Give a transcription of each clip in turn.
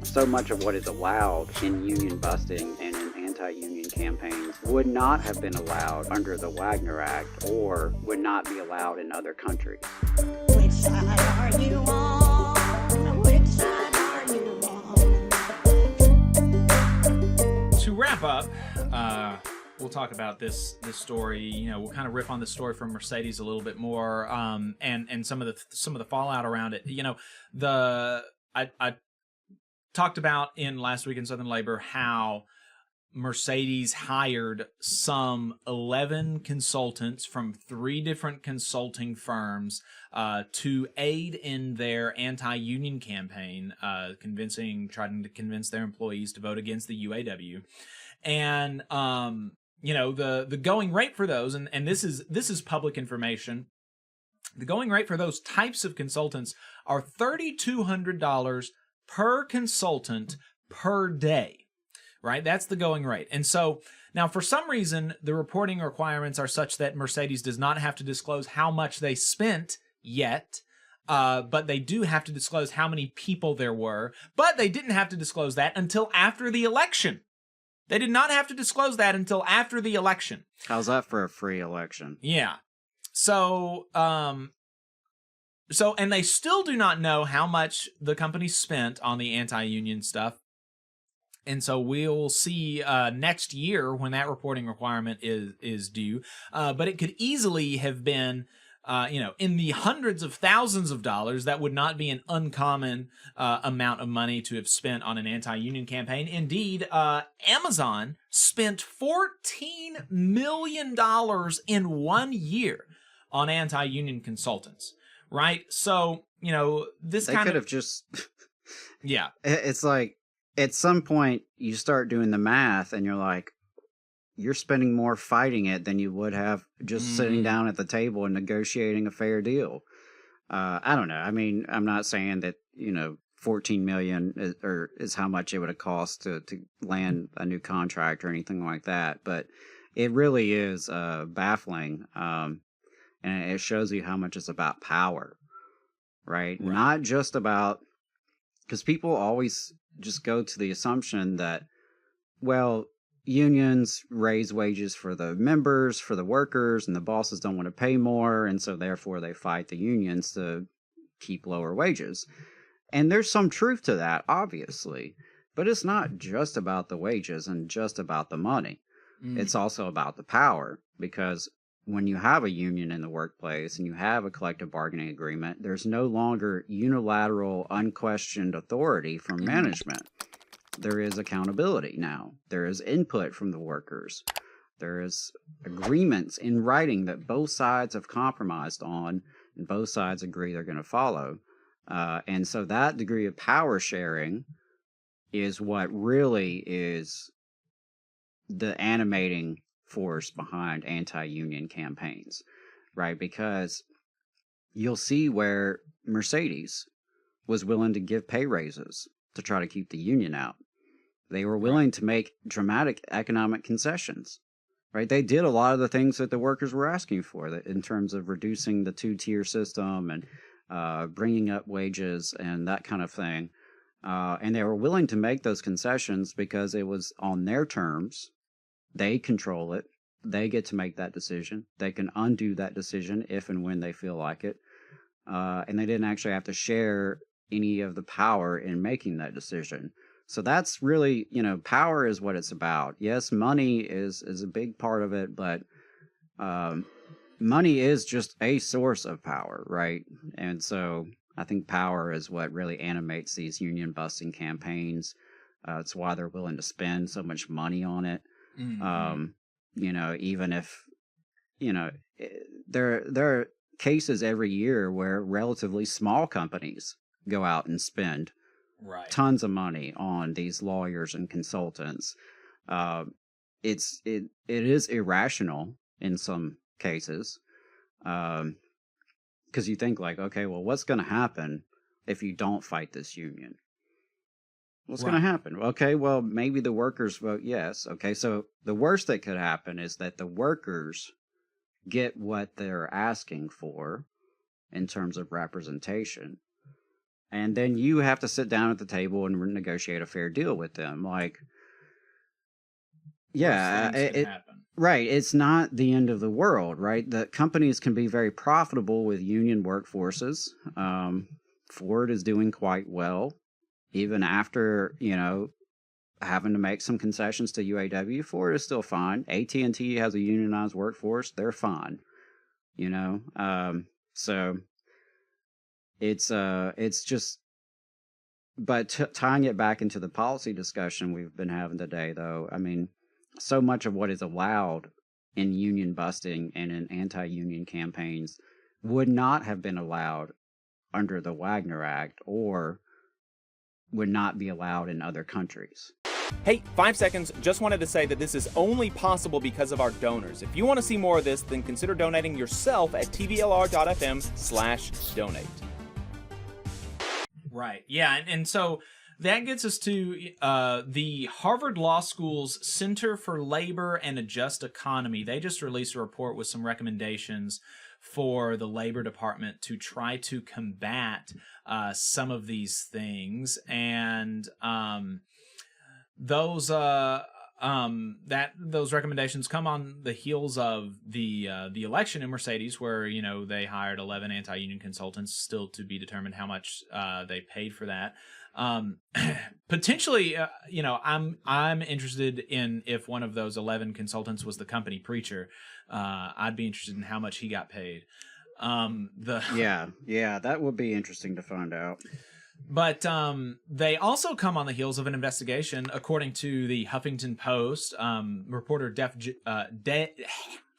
So much of what is allowed in union busting and in anti-union campaigns would not have been allowed under the Wagner Act or would not be allowed in other countries. Which side are you on? Which side are you on? To wrap up, we'll talk about this story. You know, we'll kind of riff on the story from Mercedes a little bit more, and some of the fallout around it. You know, I talked about in last week in Southern Labor how Mercedes hired some 11 consultants from 3 different consulting firms to aid in their anti-union campaign, trying to convince their employees to vote against the UAW. And you know, the going rate for those, and this is public information. The going rate for those types of consultants are $3,200 per consultant per day, right? That's the going rate. And so now for some reason, the reporting requirements are such that Mercedes does not have to disclose how much they spent yet, but they do have to disclose how many people there were, but they didn't have to disclose that until after the election. They did not have to disclose that until after the election. How's that for a free election? Yeah. So, and they still do not know how much the company spent on the anti-union stuff. And so we'll see next year when that reporting requirement is due. But it could easily have been, you know, in the hundreds of thousands of dollars. That would not be an uncommon amount of money to have spent on an anti-union campaign. Indeed, Amazon spent $14 million in 1 year on anti-union consultants. Right? So, you know, they could have just... Yeah. It's like, at some point, you start doing the math, and you're like, you're spending more fighting it than you would have just sitting down at the table and negotiating a fair deal. I don't know. I mean, I'm not saying that, you know, $14 million is how much it would have cost to land a new contract or anything like that, but it really is baffling. And it shows you how much it's about power, right? Not just about, because people always just go to the assumption that, well, unions raise wages for the members, for the workers, and the bosses don't want to pay more, and so therefore they fight the unions to keep lower wages. And there's some truth to that, obviously, but it's not just about the wages and just about the money. It's also about the power, because when you have a union in the workplace and you have a collective bargaining agreement, there's no longer unilateral, unquestioned authority from management. There is accountability now. There is input from the workers. There is agreements in writing that both sides have compromised on and both sides agree they're going to follow. And so that degree of power sharing is what really is the animating force behind anti-union campaigns, right? Because you'll see where Mercedes was willing to give pay raises to try to keep the union out. They were willing to make dramatic economic concessions, right? They did a lot of the things that the workers were asking for in terms of reducing the 2-tier system and bringing up wages and that kind of thing. And they were willing to make those concessions because it was on their terms. They control it. They get to make that decision. They can undo that decision if and when they feel like it. And they didn't actually have to share any of the power in making that decision. So that's really, you know, power is what it's about. Yes, money is a big part of it, but money is just a source of power, right? And so I think power is what really animates these union busting campaigns. It's why they're willing to spend so much money on it. You know, even if, you know, there are cases every year where relatively small companies go out and spend tons of money on these lawyers and consultants. It is irrational in some cases, because you think like, okay, well, what's going to happen if you don't fight this union? What's going to happen? Okay, well, maybe the workers vote yes. Okay, so the worst that could happen is that the workers get what they're asking for in terms of representation. and then you have to sit down at the table and negotiate a fair deal with them. Like, yeah, Worse things could happen. right. It's not the end of the world, right? The companies can be very profitable with union workforces. Ford is doing quite well, even after, having to make some concessions to UAW. Ford is still fine. AT&T has a unionized workforce. They're fine, so it's just, but tying it back into the policy discussion we've been having today, though, I mean, so much of what is allowed in union busting and in anti-union campaigns would not have been allowed under the Wagner Act, or would not be allowed in other countries. Hey, 5 seconds, just wanted to say that this is only possible because of our donors. If you want to see more of this, then consider donating yourself at tvlr.fm/donate. Right. Yeah. And so that gets us to the Harvard Law School's Center for Labor and a Just Economy. They just released a report with some recommendations for the Labor Department to try to combat some of these things. And those recommendations come on the heels of the election in Mercedes, where they hired 11 anti-union consultants, still to be determined how much they paid for that. Potentially, I'm interested in if one of those 11 consultants was the company preacher. I'd be interested in how much he got paid. Yeah, that would be interesting to find out. But they also come on the heels of an investigation, according to the Huffington Post.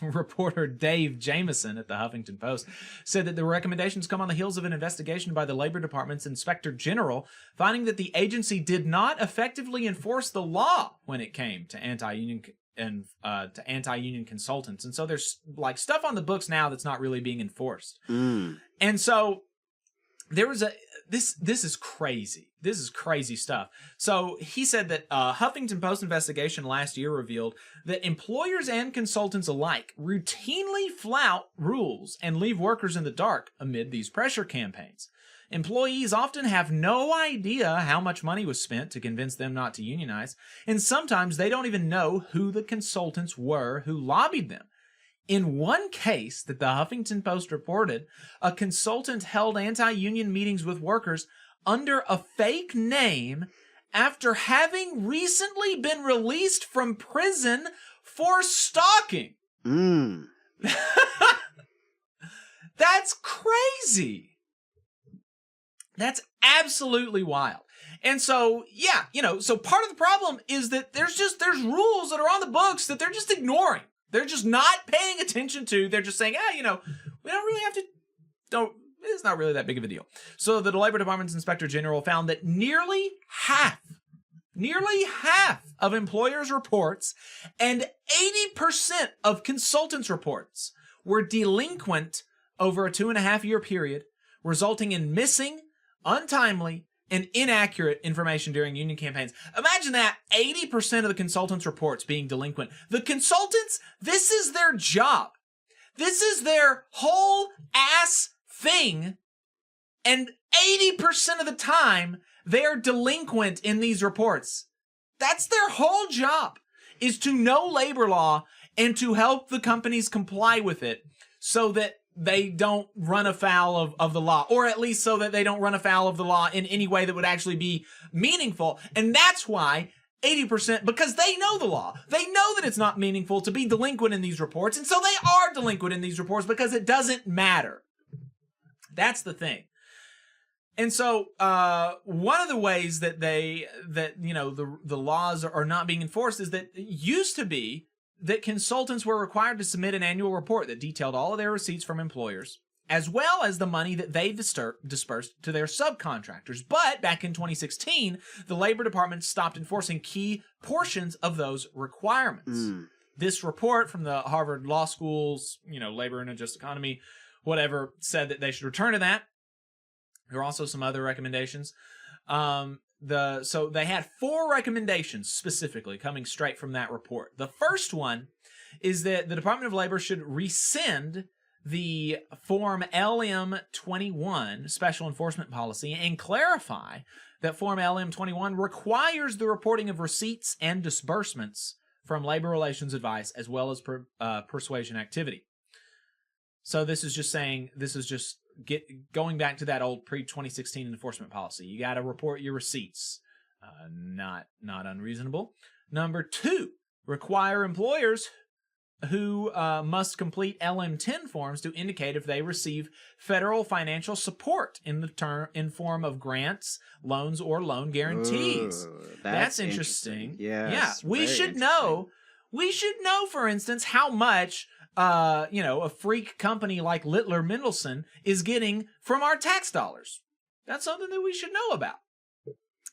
Reporter Dave Jameson at the Huffington Post said that the recommendations come on the heels of an investigation by the Labor Department's Inspector General, finding that the agency did not effectively enforce the law when it came to anti-union to anti-union consultants. And so there's like stuff on the books now that's not really being enforced. And so there was this is crazy. This is crazy stuff. So he said that Huffington Post investigation last year revealed that employers and consultants alike routinely flout rules and leave workers in the dark amid these pressure campaigns. Employees often have no idea how much money was spent to convince them not to unionize, and sometimes they don't even know who the consultants were who lobbied them. In one case that the Huffington Post reported, a consultant held anti-union meetings with workers under a fake name after having recently been released from prison for stalking. That's crazy. That's absolutely wild. And so, yeah, so part of the problem is that there's rules that are on the books that they're just ignoring. They're just not paying attention to. They're just saying, we don't really have to, it's not really that big of a deal. So the Labor Department's Inspector General found that nearly half of employers' reports and 80% of consultants' reports were delinquent over a 2.5-year period, resulting in missing, untimely, and inaccurate information during union campaigns. Imagine that, 80% of the consultants' reports being delinquent. The consultants, this is their job. This is their whole ass thing. And 80% of the time, they are delinquent in these reports. That's their whole job, is to know labor law and to help the companies comply with it so that they don't run afoul of the law, or at least so that they don't run afoul of the law in any way that would actually be meaningful. And that's why 80%, because they know the law. They know that it's not meaningful to be delinquent in these reports, and so they are delinquent in these reports because it doesn't matter. That's the thing. And so one of the ways that the laws are not being enforced is that it used to be that consultants were required to submit an annual report that detailed all of their receipts from employers, as well as the money that they dispersed to their subcontractors. But back in 2016, the Labor Department stopped enforcing key portions of those requirements. This report from the Harvard Law School's, Labor and a Just Economy, whatever, said that they should return to that. There are also some other recommendations. So they had 4 recommendations specifically coming straight from that report. The first one is that the Department of Labor should rescind the Form LM-21 Special Enforcement Policy and clarify that Form LM-21 requires the reporting of receipts and disbursements from labor relations advice as well as persuasion activity. So this is just going back to that old pre-2016 enforcement policy. You got to report your receipts. Not unreasonable. Number 2, require employers who must complete LM-10 forms to indicate if they receive federal financial support in form of grants, loans, or loan guarantees. Ooh, that's interesting. Yes, yeah, we should know. We should know, for instance, how much a freak company like Littler Mendelson is getting from our tax dollars. That's something that we should know about.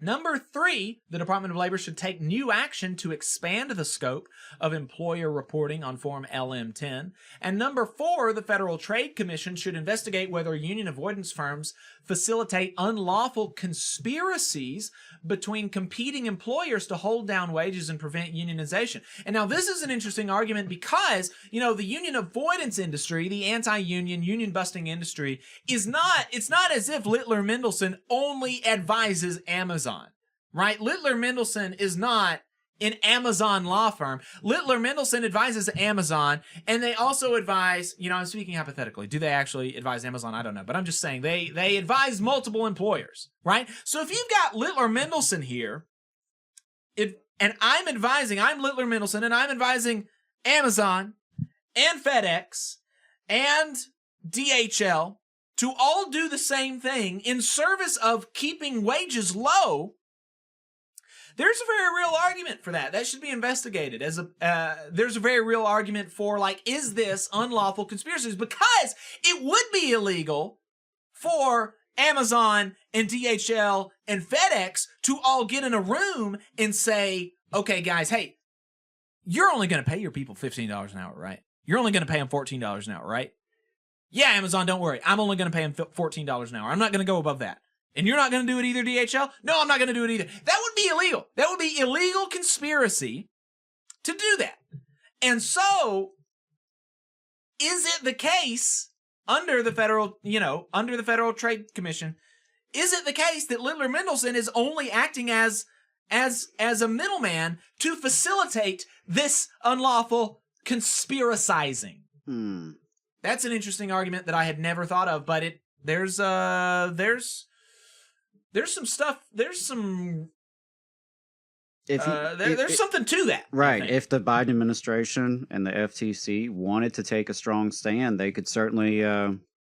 Number 3, the Department of Labor should take new action to expand the scope of employer reporting on Form LM-10. And number 4, the Federal Trade Commission should investigate whether union avoidance firms facilitate unlawful conspiracies between competing employers to hold down wages and prevent unionization. And now this is an interesting argument because, the union avoidance industry, the anti-union, union-busting industry, it's not as if Littler Mendelson only advises Amazon. Right? Littler Mendelson is not an Amazon law firm. Littler Mendelson advises Amazon, and they also advise, I'm speaking hypothetically. Do they actually advise Amazon? I don't know. But I'm just saying they advise multiple employers, right? So if you've got Littler Mendelson here, and I'm Littler Mendelson, and I'm advising Amazon and FedEx and DHL to all do the same thing in service of keeping wages low, there's a very real argument for that. That should be investigated. There's a very real argument for, is this unlawful conspiracies? Because it would be illegal for Amazon and DHL and FedEx to all get in a room and say, okay, guys, hey, you're only going to pay your people $15 an hour, right? You're only going to pay them $14 an hour, right? Yeah, Amazon, don't worry. I'm only going to pay them $14 an hour. I'm not going to go above that. And you're not going to do it either, DHL? No, I'm not going to do it either. That would be illegal. That would be illegal conspiracy to do that. And so, is it the case under the Federal Trade Commission, is it the case that Littler Mendelson is only acting as a middleman to facilitate this unlawful conspiracizing? That's an interesting argument that I had never thought of, but there's some stuff. There's something to that. Right. If the Biden administration and the FTC wanted to take a strong stand, they could certainly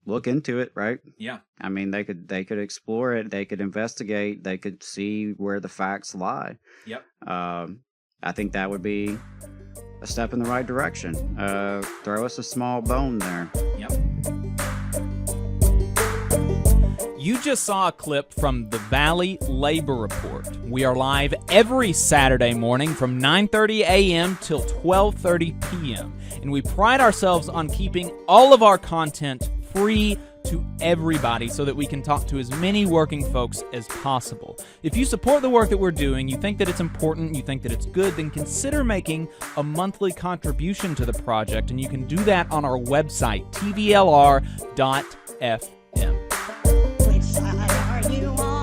look into it, right? Yeah. I mean, they could explore it. They could investigate. They could see where the facts lie. Yep. I think that would be a step in the right direction. Throw us a small bone there. Yep. You just saw a clip from the Valley Labor Report. We are live every Saturday morning from 9:30 a.m. till 12:30 p.m. And we pride ourselves on keeping all of our content free to everybody so that we can talk to as many working folks as possible. If you support the work that we're doing, you think that it's important, you think that it's good, then consider making a monthly contribution to the project, and you can do that on our website, tvlr.fm. Which side are you on?